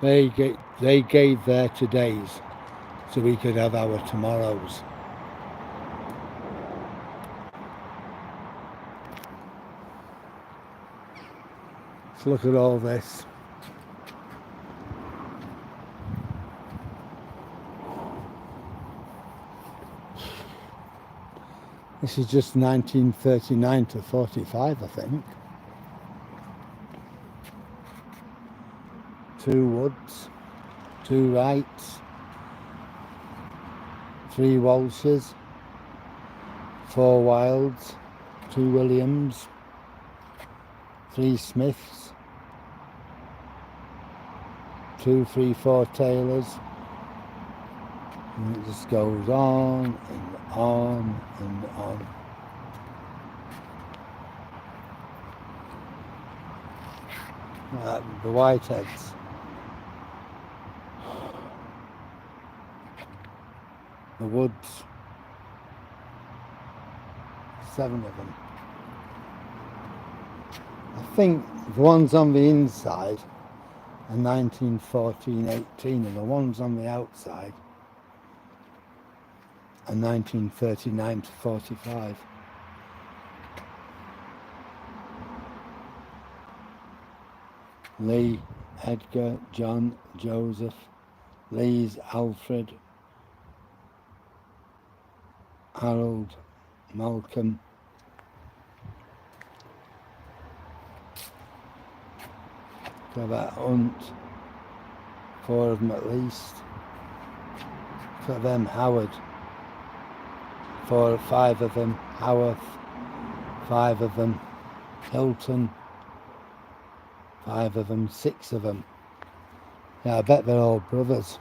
They gave their todays so we could have our tomorrows. Let's look at all this. This is just 1939 to 45, I think. 2 Woods, 2 Wrights, 3 Walshes, 4 Wilds, 2 Williams, 3 Smiths, 2, 3, 4 Taylors, and it just goes on and on and on. The Whiteheads. The Woods. 7 of them. I think the ones on the inside are 1914-18 and the ones on the outside are 1939 to 45. Lee, Edgar, John, Joseph, Lees, Alfred, Harold, Malcolm, about Hunt, 4 of them at least. For them, Howard, 5 of them, Howarth, 5 of them, Hilton, 5 of them, 6 of them. Yeah, I bet they're all brothers.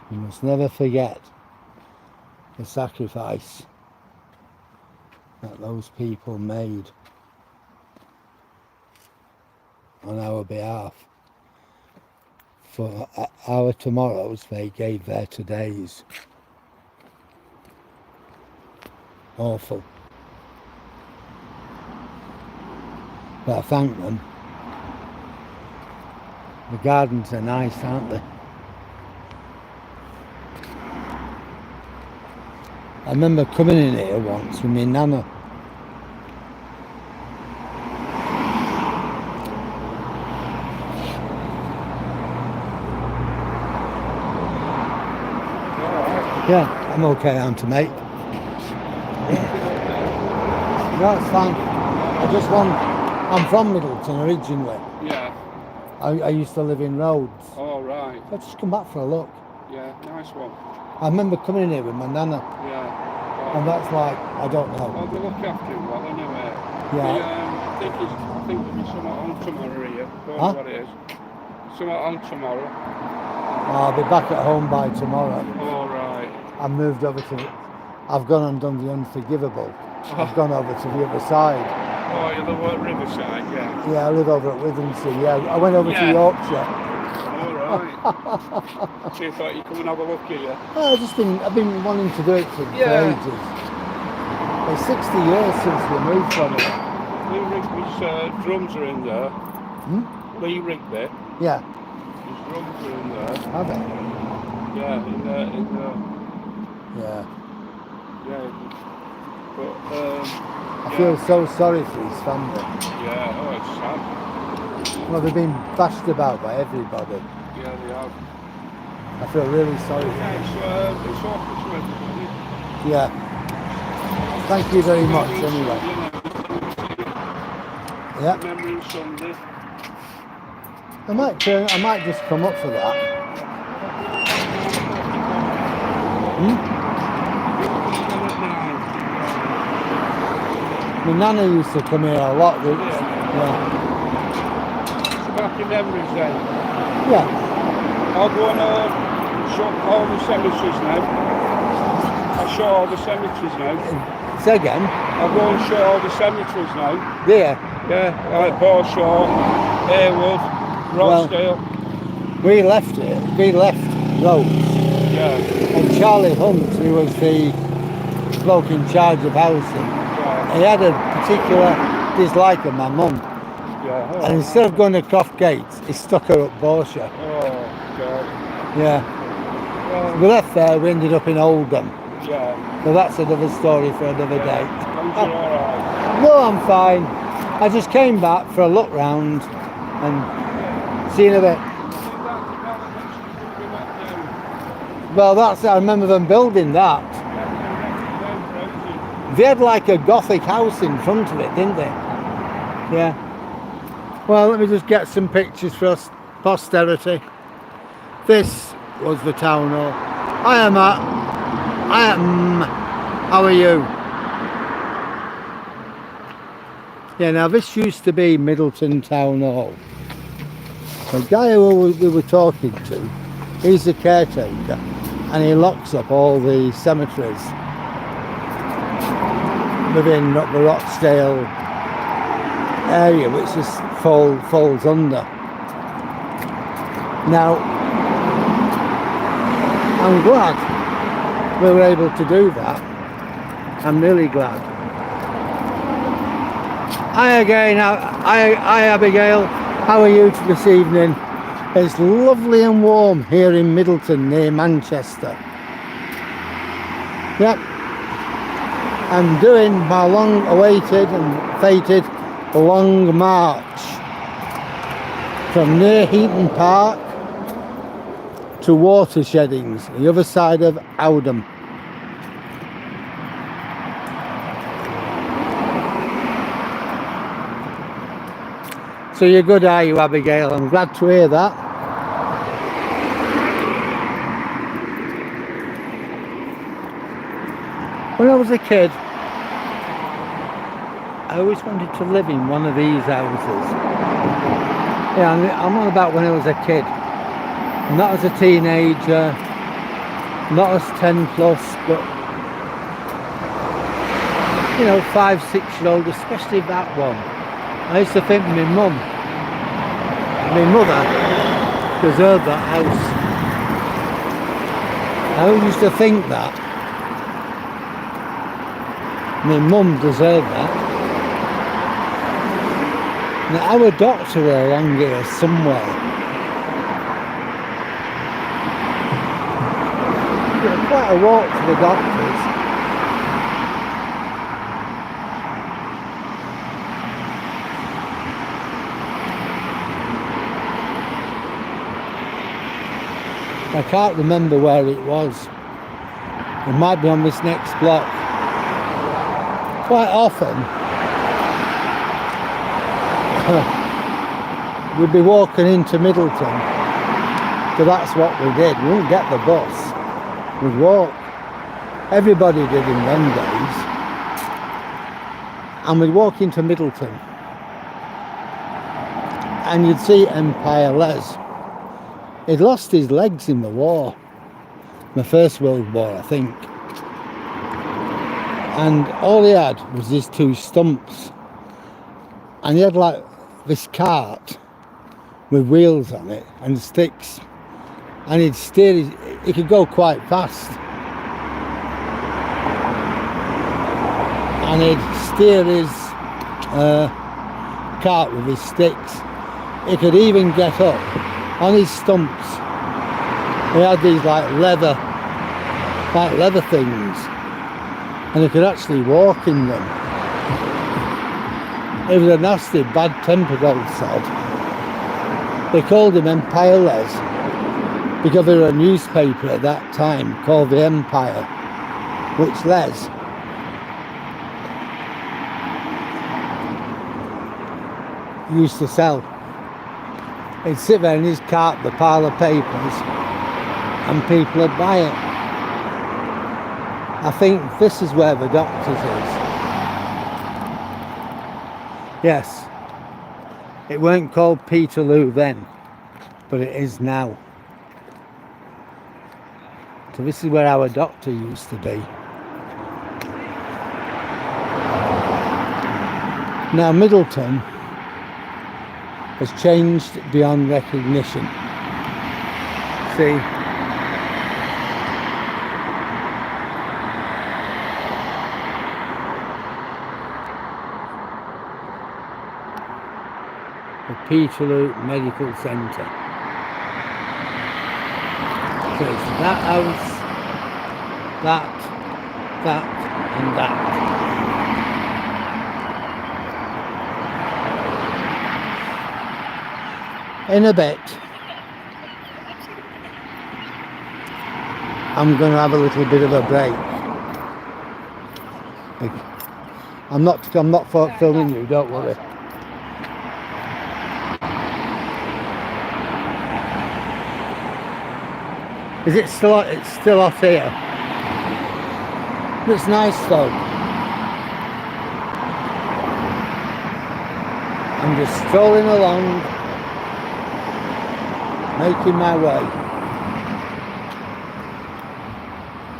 You must never forget the sacrifice that those people made on our behalf. For our tomorrows, they gave their todays. Awful. But I thank them. The gardens are nice, aren't they? I remember coming in here once with my nana. Yeah, I'm okay, aren't I, mate? No, it's fine. I'm from Middleton originally. Yeah. I used to live in Rhodes. Oh, right. I just come back for a look. Yeah, nice one. I remember coming in here with my nana. Yeah. And that's like, I don't know. Well, they look after him well anyway. Yeah. I think there'll be something on tomorrow here. Don't Huh? know what it is. Something on tomorrow. I'll be back at home by tomorrow. All right. I moved over to, I've gone and done the unforgivable. I've gone over to the other side. Oh, you live at Riverside, yeah. Yeah, I live over at Withensea. Yeah, I went over to Yorkshire. All right. right. So you thought you'd come and have a look here? I've been wanting to do it for Yeah. ages. It's 60 years since we moved from it. Lee Rigby's drums are in there. Hmm? Lee Rigby, Yeah, his drums are in there. have they? Yeah, in the Yeah. yeah. But I feel so sorry for his family. yeah, oh, it's sad. Well, they've been bashed about by everybody. Yeah, they have. I feel really sorry for Yeah, them. it's awkward to everybody. Yeah. Thank you very much anyway. Yeah. Remembering Sunday. I might just come up for that. My nana used to come here a lot. Yeah. So back in memories then. Yeah. I'll go and show all the cemeteries now. I'll show all the cemeteries now. Say again. I'll go and show all the cemeteries now. Yeah. Yeah, like Borshaw, Haywood, Rochdale. We left Rhodes. Yeah. And Charlie Hunt, who was the bloke in charge of housing, he had a particular dislike of my mum. Yeah. Oh, And instead of going to Croft Gates, he stuck her up Borshaw. oh God. Yeah. Well, We left there, we ended up in Oldham. yeah. So that's another story for another day. How's you alright? No, I'm fine. I just came back for a look round and see you in a bit. Well, I remember them building that. They had like a Gothic house in front of it, didn't they? Yeah. Well, let me just get some pictures for us, posterity. This was the town hall. Hi, Matt. How are you? Yeah, now this used to be Middleton Town Hall. The guy who we were talking to, he's the caretaker, and he locks up all the cemeteries within the Rochdale area, which just falls under. Now, I'm glad we were able to do that. I'm really glad. Hi again, hi Abigail, how are you this evening? It's lovely and warm here in Middleton near Manchester. Yep, I'm doing my long awaited and fated long march from near Heaton Park to Watersheddings, the other side of Oldham. So you're good, are you, Abigail? I'm glad to hear that. When I was a kid, I always wanted to live in one of these houses. Yeah, I'm on about when I was a kid. Not as a teenager, not as 10 plus, but, you know, 5, 6-year-old, especially that one. I used to think my mother deserved that house. I always used to think that. My mum deserved that. Now, our doctor were around here somewhere. Quite a walk to the doctors. I can't remember where it was. It might be on this next block. Quite often we'd be walking into Middleton, so that's what we did. We wouldn't get the bus, we'd walk. Everybody did in them days. And we'd walk into Middleton and you'd see Empire Les. He'd lost his legs in the war, the First World War, I think. And all he had was these 2 stumps. And he had like this cart with wheels on it and sticks. and he'd steer he could go quite fast, and he'd steer his cart with his sticks. He could even get up on his stumps. He had these like leather things, and he could actually walk in them. He was a nasty, bad-tempered old sod. They called him Empire Les because there was a newspaper at that time called the Empire, which Les used to sell. He'd sit there in his cart, the pile of papers, and people would buy it. I think this is where the doctor's is. Yes, it weren't called Peterloo then, but it is now. So this is where our doctor used to be. Now Middleton has changed beyond recognition. See? The Peterloo Medical Centre. So it's that house, that, and that. In a bit, I'm going to have a little bit of a break. I'm not filming you, don't worry. Is it still? It's still off here. It's nice though. I'm just strolling along, making my way.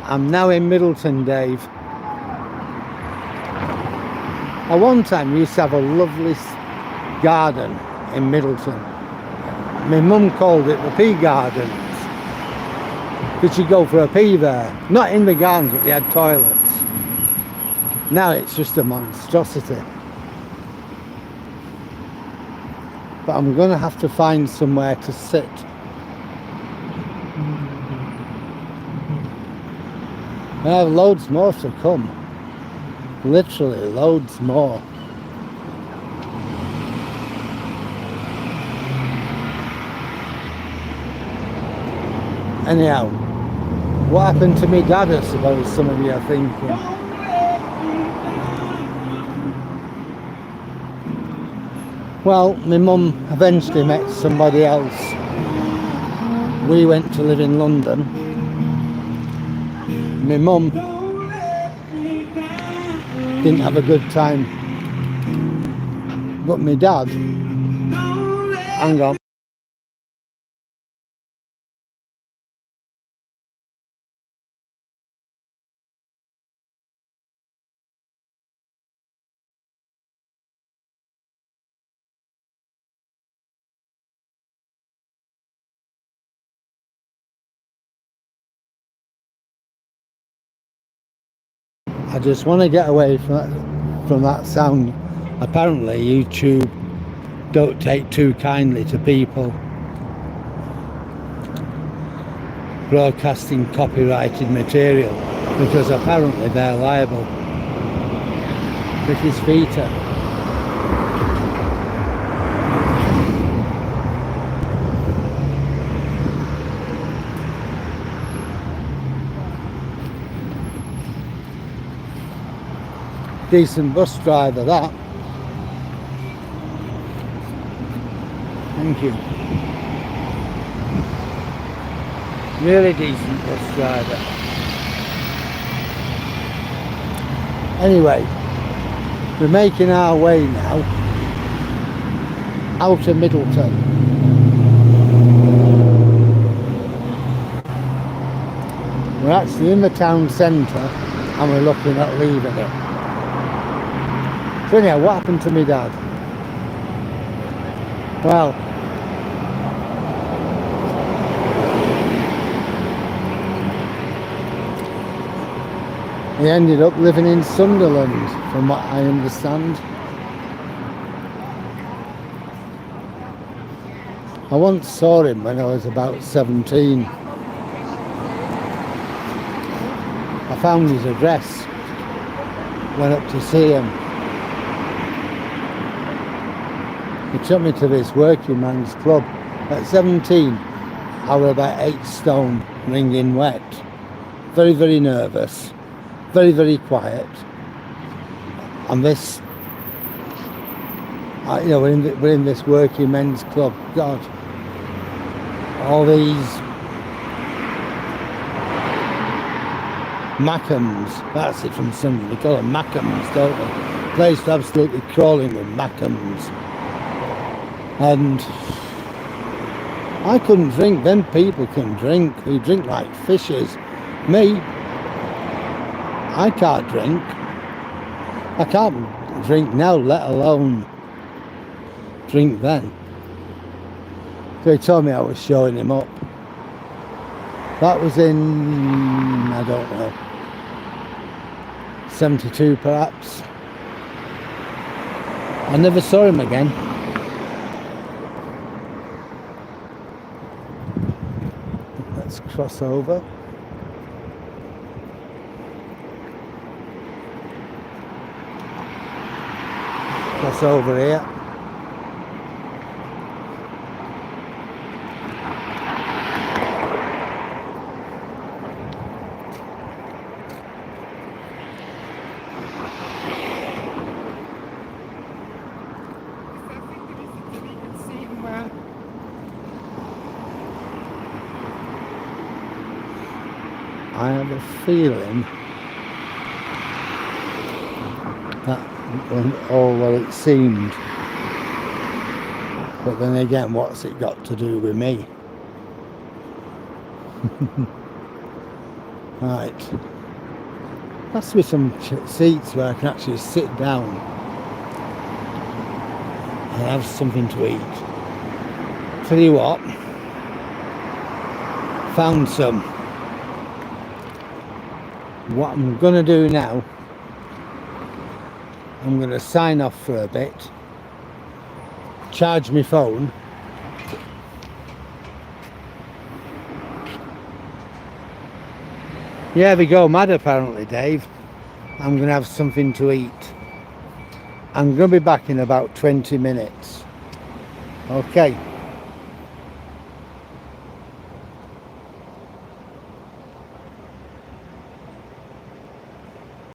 I'm now in Middleton, Dave. At one time we used to have a lovely garden in Middleton. My mum called it the pea gardens. Because you go for a pea there. Not in the gardens, but they had toilets. Now it's just a monstrosity. But I'm going to have to find somewhere to sit. I have loads more to come. Literally loads more. Anyhow, what happened to me dad, I suppose some of you are thinking. Well, my mum eventually met somebody else. We went to live in London. My mum didn't have a good time. But my dad, hang on. I just want to get away from that sound. Apparently YouTube don't take too kindly to people broadcasting copyrighted material, because apparently they're liable. British Heaton. Decent bus driver, that. Thank you. Really decent bus driver. Anyway, we're making our way now out of Middleton. We're actually in the town centre and we're looking at leaving it. So anyhow, what happened to me dad? Well, He ended up living in Sunderland, from what I understand. I once saw him when I was about 17. I found his address, went up to see him. He took me to this working man's club. At 17, I was about 8 stone, wringing wet. Very, very nervous. Very, very quiet. And this, you know, we're in this working men's club. God, all these Mackhams, that's it from Sunday, they call them Mackhams, don't they? The place is absolutely crawling with Mackhams. And I couldn't drink, them people can drink, they drink like fishes. Me, I can't drink. I can't drink now, let alone drink then. So he told me I was showing him up. That was in, I don't know, 72 perhaps. I never saw him again. Let's cross over. Cross over here. I have a feeling that wasn't all well it seemed. But then again, what's it got to do with me? Right. Must be some seats where I can actually sit down and have something to eat. Tell you what, found some. What I'm going to do now, I'm going to sign off for a bit, charge my phone, yeah, they go mad apparently, Dave. I'm going to have something to eat. I'm going to be back in about 20 minutes. Okay.